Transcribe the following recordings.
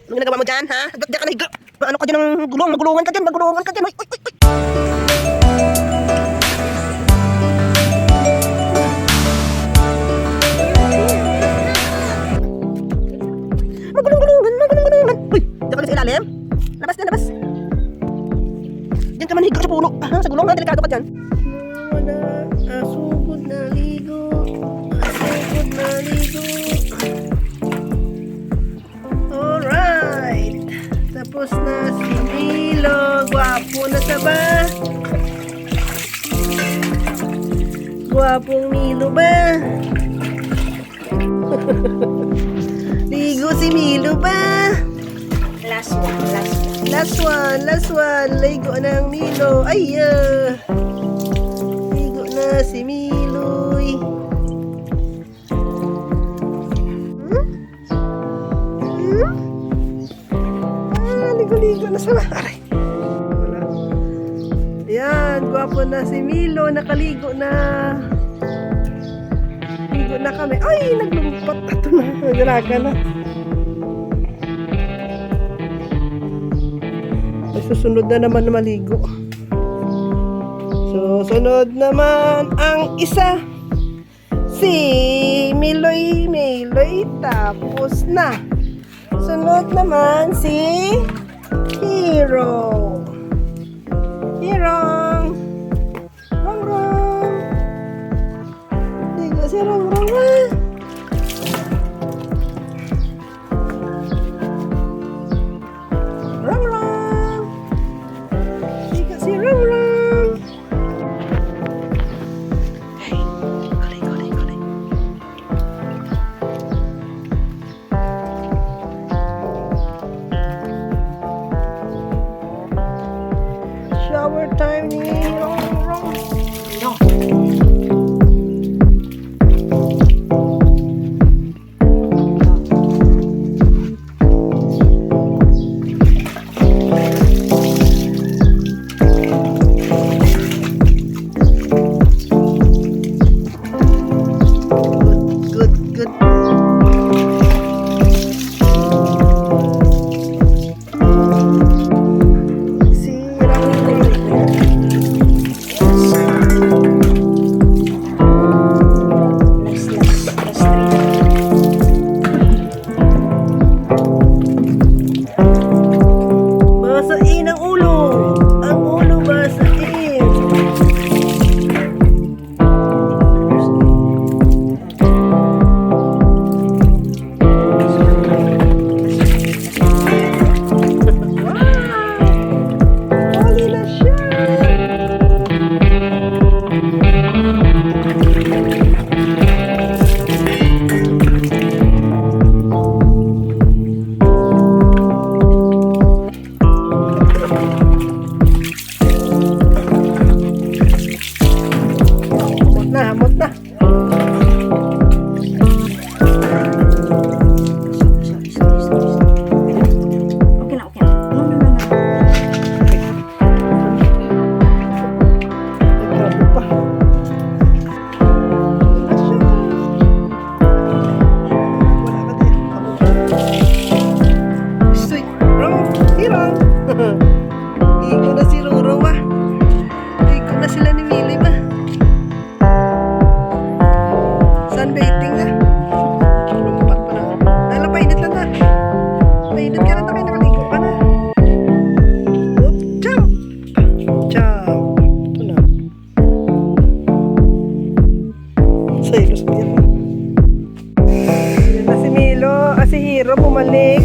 Anong ginagawa mo dyan, ha? Diyan ka na higa. Ano ka dyan ng gulong? Magulungan ka dyan. Magulungan ka dyan. Uy, uy, uy. Magulungan. Uy, diyan ka na sa ilalim. Labas na, labas. Diyan ka man higa sa puno. Sa gulong na, delikado ka dyan. Wala. Asugod na ligo. Asugod na ligo. Alright. Tapos na si Milo. Gwapo na sa ba? Gwapong Milo ba? Ligo si Milo ba? Last one, last one. Last one. Ligo ng Milo. Ay, ligo na si Miloy. Ligo na sa aray. Wala. Ayan, gwapo na si Milo. Nakaligo na. Ligo na kami. Ay, naglumpat. Ito na. Nagalaga na. Ay, susunod na naman na maligo. Susunod naman ang isa. Si Miloy. Tapos na. Sunod naman si Hero. Rongrong. Ligo si Rongrong ha. Rongrong. Ligo si Rongrong. Hey, golay. Shower time ni Rongrong. Good. Si Last three. basain ang ulo. Ang ulo basain. Wow! Huli na siya. Hamot na. Sorry. Okay na. No. Grabe pa. Wala ka din. Stoy. Hirong. Ligo na si Roro ba? Ligo na sila ni Mili ba? Sunbathing na. Lumpat pa na. Lalo, painit lang na. Painit ka na tayo. Nakaligo ka na. Oop, jump. Ito na. Saylos pa yan. Yan na si Milo. Si Hero bumalik.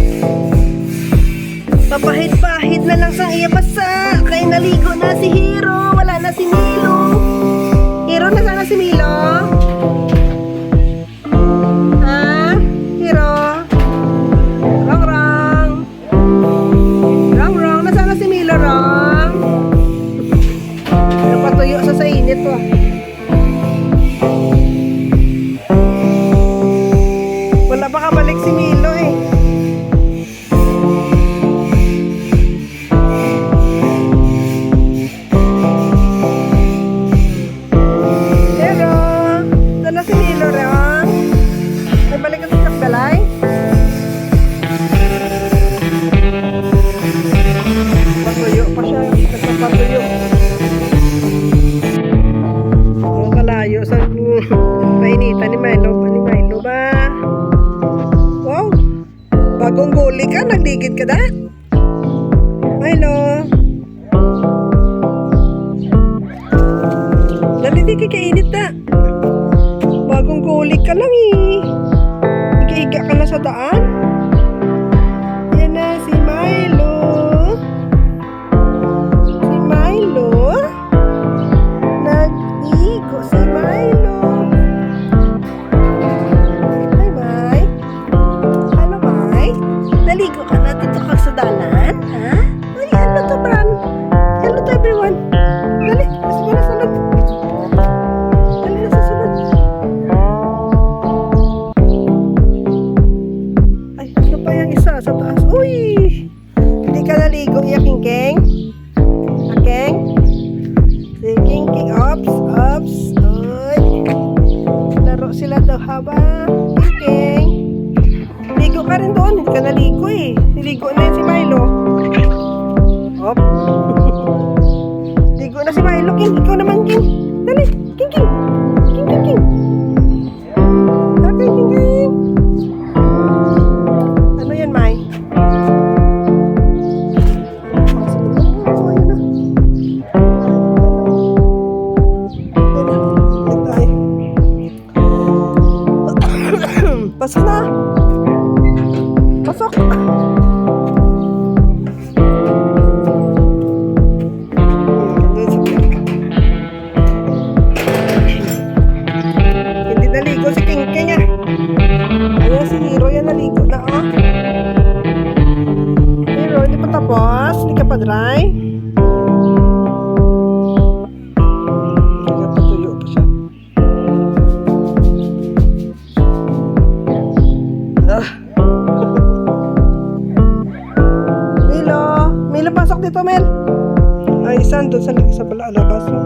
Papahid-pahid na lang sang iya basa. Kaya naligo na si Hero. Wala na si Milo. Hero, nasaan na si Milo? Ha? Hero? Rongrong, nasaan na si Milo, Rong? Napatuyo sa init to. Wala pa kabalik si Milo eh. Bagong guli ka, nagligid ka na. Milo. Dali, di ka kainit na. Bagong guli ka lang eh. Higa-higa ka na sa daan. Yan na si Milo. Si Milo. Nag-igo si Milo. Hi, Mai. Ano, Mai? Naligo ka na dito ka sa dalan? Ha? Ay, ano to, Bran? Hello to everyone. Dali, sige na sunod. Dali na sa sunod. Ay, ano pa yung isa sa taas? Uy! Hindi ka naligo, iya, King-King? King? Si King-King, ops. Uy! Laro sila daw haba. King-King? Ligo ka rin doon, hindi ka naligo eh. Niligo na yun si Milo. Op. Ligo na si Milo, King. Ikaw naman, King. Dali, King. King. Okay, King. Ano yan, Mai? Oh, ayun na. Ayun na, balik tayo. Pasok na. Pasok. Hindi naligo si King-King ah. Ayan si Hero, yan naligo na oh. Hero, hindi pa tapos. Hindi ka pa dry. Hindi pa tuyo pa siya. Ah. Milo, pasok dito, Mel. Ay, isan doon sa labas mo.